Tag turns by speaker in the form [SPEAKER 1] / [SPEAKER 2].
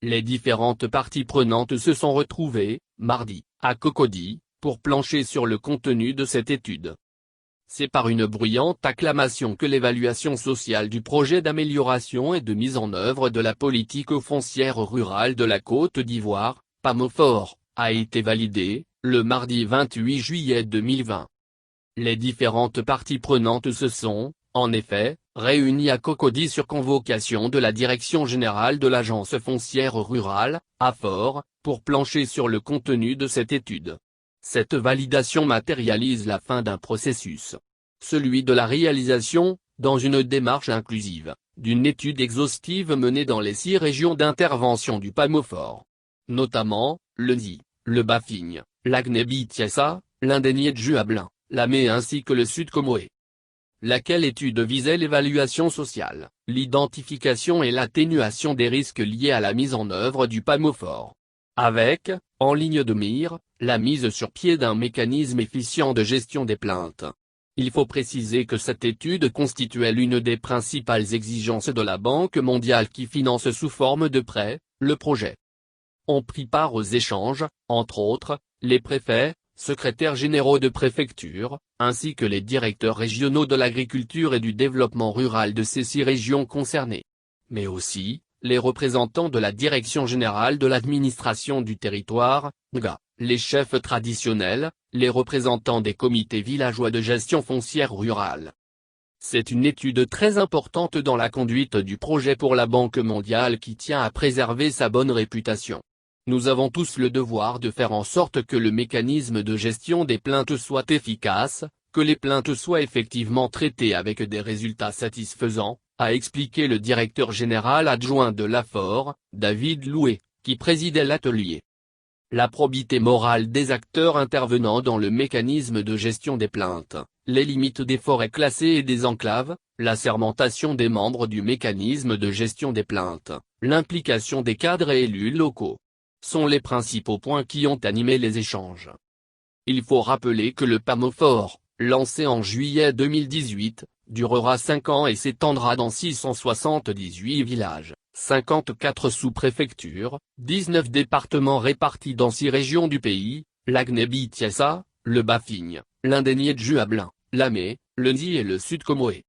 [SPEAKER 1] Les différentes parties prenantes se sont retrouvées, mardi, à Cocody, pour plancher sur le contenu de cette étude. C'est par une bruyante acclamation que l'évaluation sociale du projet d'amélioration et de mise en œuvre de la politique foncière rurale de la Côte d'Ivoire, PAMOFOR, a été validée, le mardi 28 juillet 2020. Les différentes parties prenantes se sont, en effet, réunies à Cocody sur convocation de la Direction générale de l'Agence foncière rurale, AFOR, pour plancher sur le contenu de cette étude. Cette validation matérialise la fin d'un processus. Celui de la réalisation, dans une démarche inclusive, d'une étude exhaustive menée dans les 6 régions d'intervention du PAMOFOR. Notamment, le Nzi, le Bafing, l'Agnébitiassa, l'Indénié-Djuablin, l'Amé ainsi que le Sud-Comoé. Laquelle étude visait l'évaluation sociale, l'identification et l'atténuation des risques liés à la mise en œuvre du PAMOFOR. Avec, en ligne de mire, la mise sur pied d'un mécanisme efficient de gestion des plaintes. Il faut préciser que cette étude constituait l'une des principales exigences de la Banque mondiale qui finance sous forme de prêt, le projet. Ont pris part aux échanges, entre autres, les préfets, secrétaires généraux de préfecture, ainsi que les directeurs régionaux de l'agriculture et du développement rural de ces 6 régions concernées. Mais aussi, les représentants de la Direction générale de l'administration du territoire, DGA, les chefs traditionnels, les représentants des comités villageois de gestion foncière rurale. C'est une étude très importante dans la conduite du projet pour la Banque mondiale qui tient à préserver sa bonne réputation. Nous avons tous le devoir de faire en sorte que le mécanisme de gestion des plaintes soit efficace, que les plaintes soient effectivement traitées avec des résultats satisfaisants, a expliqué le directeur général adjoint de l'AFOR, David Loué, qui présidait l'atelier. La probité morale des acteurs intervenant dans le mécanisme de gestion des plaintes, les limites des forêts classées et des enclaves, la sermentation des membres du mécanisme de gestion des plaintes, l'implication des cadres et élus locaux, sont les principaux points qui ont animé les échanges. Il faut rappeler que le PAMOFOR, lancé en juillet 2018, durera 5 ans et s'étendra dans 678 villages, 54 sous-préfectures, 19 départements répartis dans 6 régions du pays, l'Agnébitiassa, le Bafing, l'Indénié-Djuablin, l'Amé, le Nzi et le Sud-Comoé.